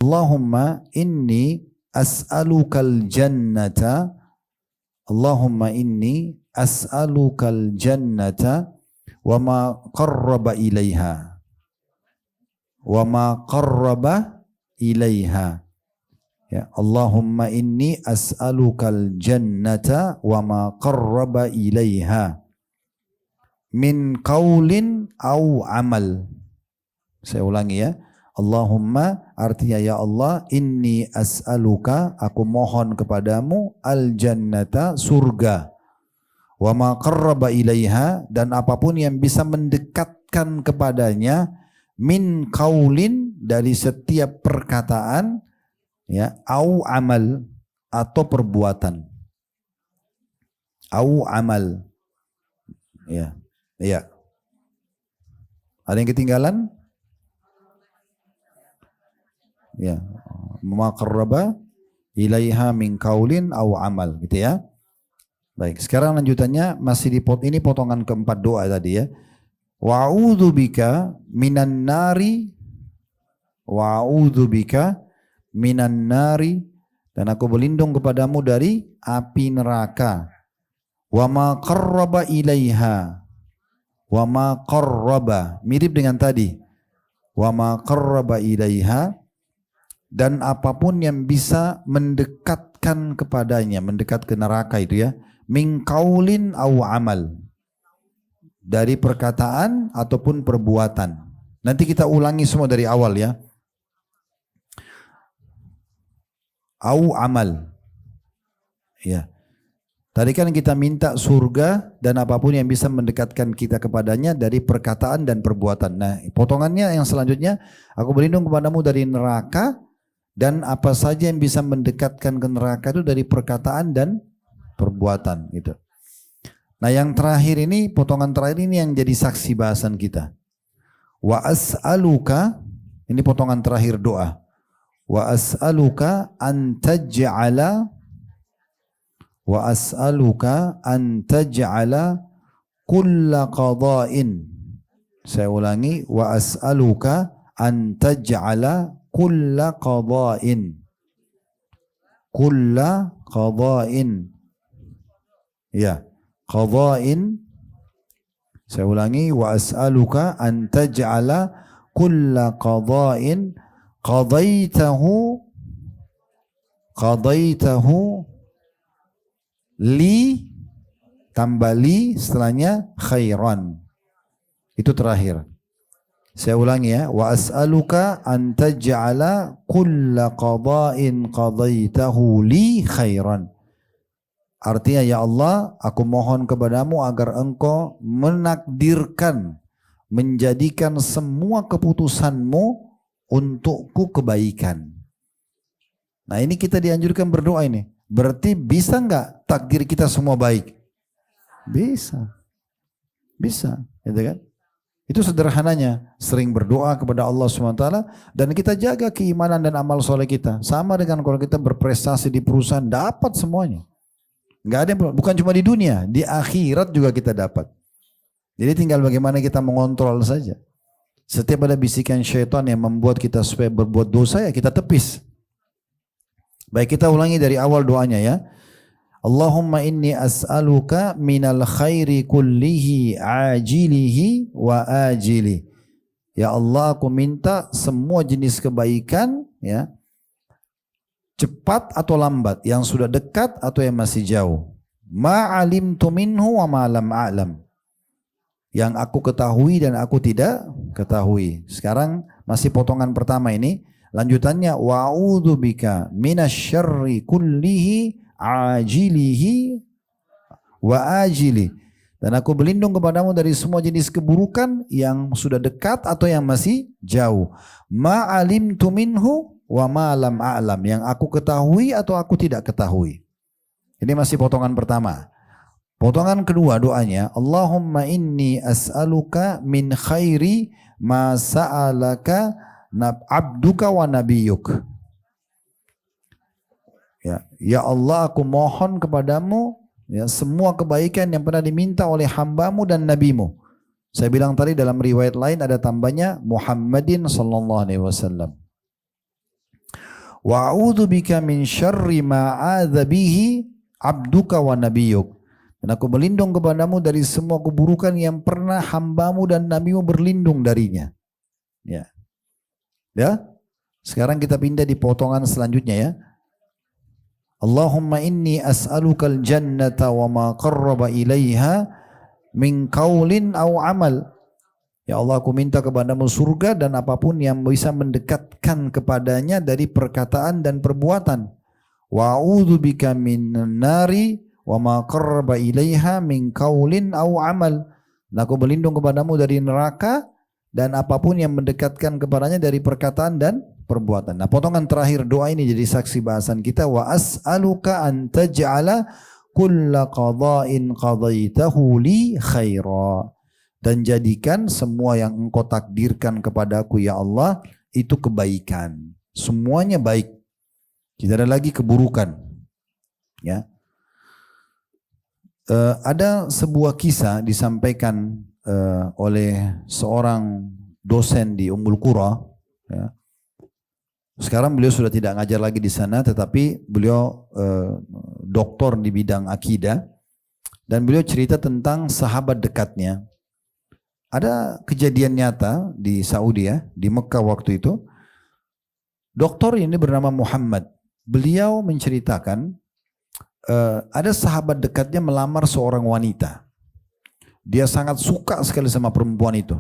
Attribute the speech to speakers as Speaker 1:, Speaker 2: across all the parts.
Speaker 1: Allahumma inni as'alukal jannata, Allahumma inni as'alukal jannata wa ma qarraba ilaiha, wa ma qarraba ilaiha. Ya, Allahumma inni as'alukal jannata wa ma qarraba ilaiha min qaulin au amal. Saya ulangi ya. Allahumma artinya ya Allah, inni as'aluka, aku mohon kepadamu, al jannata, surga, wa ma qarraba ilaiha, dan apapun yang bisa mendekatkan kepadanya, min qaulin, dari setiap perkataan, ya, au amal, atau perbuatan, au amal, ya, ya. Ada yang ketinggalan? Ya, ma qarraba ilaiha min qaulin au amal, gitu ya. Baik, sekarang lanjutannya masih di ini potongan keempat doa tadi ya. Wa'udzu bika minan nari, wa'udzu bika minan nari, dan aku berlindung kepadamu dari api neraka. Wa ma qarraba ilaiha, wa ma qarraba, mirip dengan tadi. Wa ma qarraba ilaiha, dan apapun yang bisa mendekatkan kepadanya, mendekat ke neraka itu ya, min qaulin au amal, dari perkataan ataupun perbuatan. Nanti kita ulangi semua dari awal ya. Au amal. Ya. Tadi kan kita minta surga dan apapun yang bisa mendekatkan kita kepadanya dari perkataan dan perbuatan. Nah, potongannya yang selanjutnya, aku berlindung kepadamu dari neraka dan apa saja yang bisa mendekatkan ke neraka itu dari perkataan dan perbuatan gitu. Nah, yang terakhir ini, potongan terakhir ini yang jadi saksi bahasan kita. Wa as'aluka, ini potongan terakhir doa. Wa as'aluka an taj'ala, wa as'aluka an taj'ala kulla qada'in. Saya ulangi, wa as'aluka an taj'ala kulla qada'in, kulla qada'in, ya, qada'in. Saya ulangi, wa as'aluka an taj'ala kulla qada'in qadaitahu, qadaitahu li, tambah li setelahnya khairan. Itu terakhir. Saya ulangi ya, wa as'aluka an taj'ala kulla qada'in qadaitahu li khairan. Artinya ya Allah, aku mohon kepadamu agar engkau menakdirkan, menjadikan semua keputusanmu untukku kebaikan. Nah, ini kita dianjurkan berdoa ini. Berarti bisa nggak takdir kita semua baik? Bisa. Bisa, gitu kan? Itu sederhananya, sering berdoa kepada Allah SWT dan kita jaga keimanan dan amal soleh kita. Sama dengan kalau kita berprestasi di perusahaan, dapat semuanya. Nggak ada, bukan cuma di dunia, di akhirat juga kita dapat. Jadi tinggal bagaimana kita mengontrol saja. Setiap ada bisikan syaitan yang membuat kita supaya berbuat dosa, ya kita tepis. Baik, kita ulangi dari awal doanya ya. Allahumma inni as'aluka minal khairi kullihi ajilihi wa ajili. Ya Allah, aku minta semua jenis kebaikan ya, cepat atau lambat, yang sudah dekat atau yang masih jauh. Ma'alimtu minhu wa ma lam a'lam. Yang aku ketahui dan aku tidak ketahui. Sekarang masih potongan pertama ini. Lanjutannya, wa'udzubika minasyarri kullihi ajilihi wa ajili. Dan aku berlindung kepadamu dari semua jenis keburukan yang sudah dekat atau yang masih jauh. Ma'alimtu minhu wa ma lam a'lam. Yang aku ketahui atau aku tidak ketahui. Ini masih potongan pertama. Potongan kedua doanya, Allahumma inni as'aluka min khairi ma sa'alaka abduka wa nabiyuk. Ya Allah, aku mohon kepadamu ya, semua kebaikan yang pernah diminta oleh hambamu dan nabimu. Saya bilang tadi dalam riwayat lain ada tambahnya Muhammadin sallallahu alaihi wasallam. Wa a'udzubika min syarri ma 'adza bihi 'abduka wa nabiyyuk. Dan aku berlindung kepadamu dari semua keburukan yang pernah hambamu dan nabimu berlindung darinya. Ya. Ya. Sekarang kita pindah di potongan selanjutnya ya. Allahumma inni as'alukal jannata wa ma qarraba ilaiha min qaulin aw amal. Ya Allah, aku minta kepadamu surga dan apapun yang bisa mendekatkan kepadanya dari perkataan dan perbuatan. Wa a'udzubika minan nari wa ma qarraba ilaiha min qaulin aw amal. Dan aku berlindung kepadamu dari neraka dan apapun yang mendekatkan kepadanya dari perkataan dan perbuatan. Nah, potongan terakhir doa ini jadi saksi bahasan kita. Wa as'aluka an taj'ala kulla qada'in qadaitahu li khaira. Dan jadikan semua yang engkau takdirkan kepadaku ya Allah itu kebaikan. Semuanya baik. Tidak ada lagi keburukan. Ya. Ada sebuah kisah disampaikan oleh seorang dosen di Ummul Qura. Ya. Sekarang beliau sudah tidak ngajar lagi di sana, tetapi beliau doktor di bidang akidah. Dan beliau cerita tentang sahabat dekatnya. Ada kejadian nyata di Saudi ya, di Mekah waktu itu. Doktor ini bernama Muhammad. Beliau menceritakan ada sahabat dekatnya melamar seorang wanita. Dia sangat suka sekali sama perempuan itu.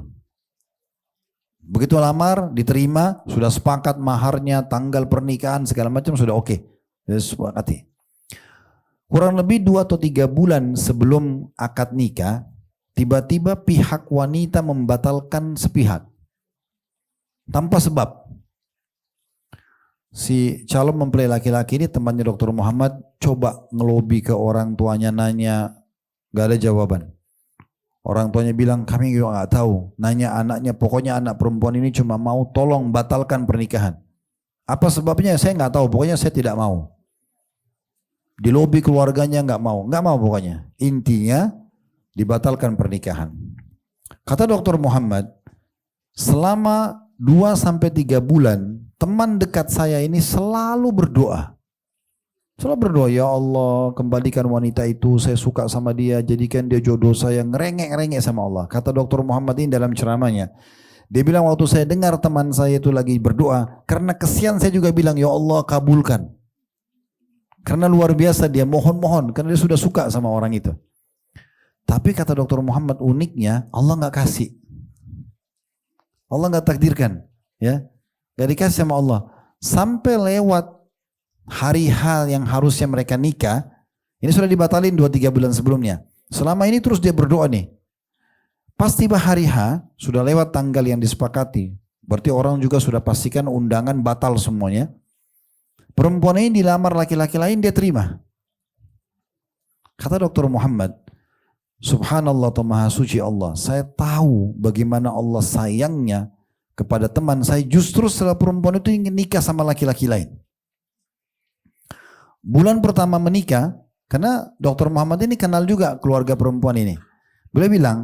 Speaker 1: Begitu lamar, diterima, sudah sepakat maharnya, tanggal pernikahan, segala macam sudah oke. Sudah sepakati. Kurang lebih 2 atau 3 bulan sebelum akad nikah, tiba-tiba pihak wanita membatalkan sepihak. Tanpa sebab. Si calon mempelai laki-laki ini temannya Dr. Muhammad coba ngelobi ke orang tuanya, nanya, gak ada jawaban. Orang tuanya bilang kami juga gak tahu. Nanya anaknya, pokoknya anak perempuan ini cuma mau tolong batalkan pernikahan. Apa sebabnya saya gak tahu, pokoknya saya tidak mau. Dilobi keluarganya gak mau pokoknya. Intinya dibatalkan pernikahan. Kata Dr. Muhammad, selama 2-3 bulan teman dekat saya ini selalu berdoa. Selalu berdoa, ya Allah kembalikan wanita itu, saya suka sama dia, jadikan dia jodoh saya, ngerengek-ngerengek sama Allah. Kata Dr. Muhammad ini dalam ceramahnya, dia bilang waktu saya dengar teman saya itu lagi berdoa, karena kesian saya juga bilang, ya Allah kabulkan. Karena luar biasa dia mohon-mohon, karena dia sudah suka sama orang itu. Tapi kata Dr. Muhammad uniknya, Allah nggak kasih. Allah nggak takdirkan. Ya, gak dikasih sama Allah. Sampai lewat hari H yang harusnya mereka nikah, ini sudah dibatalin 2-3 bulan sebelumnya. Selama ini terus dia berdoa nih. Pas tiba hari H, sudah lewat tanggal yang disepakati. Berarti orang juga sudah pastikan undangan batal semuanya. Perempuan ini dilamar laki-laki lain, dia terima. Kata Dr. Muhammad, subhanallah atau maha suci Allah, saya tahu bagaimana Allah sayangnya kepada teman saya justru setelah perempuan itu ingin nikah sama laki-laki lain. Bulan pertama menikah, karena Dr. Muhammad ini kenal juga keluarga perempuan ini. Beliau bilang,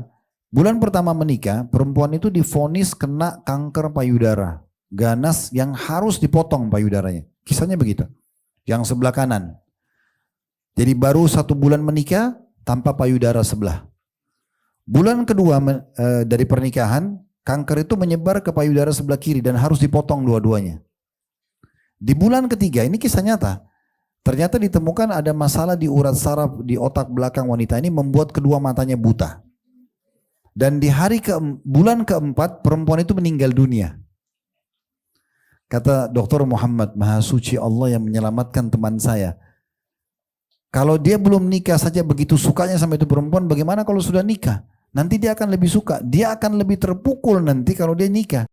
Speaker 1: bulan pertama menikah, perempuan itu divonis kena kanker payudara. Ganas yang harus dipotong payudaranya. Kisahnya begitu. Yang sebelah kanan. Jadi baru 1 bulan menikah, tanpa payudara sebelah. Bulan kedua dari pernikahan, kanker itu menyebar ke payudara sebelah kiri dan harus dipotong dua-duanya. Di bulan ketiga, ini kisah nyata. Ternyata ditemukan ada masalah di urat saraf di otak belakang wanita ini membuat kedua matanya buta. Dan di bulan keempat perempuan itu meninggal dunia. Kata Dr. Muhammad, maha suci Allah yang menyelamatkan teman saya. Kalau dia belum nikah saja begitu sukanya sama itu perempuan, bagaimana kalau sudah nikah? Nanti dia akan lebih suka, dia akan lebih terpukul nanti kalau dia nikah.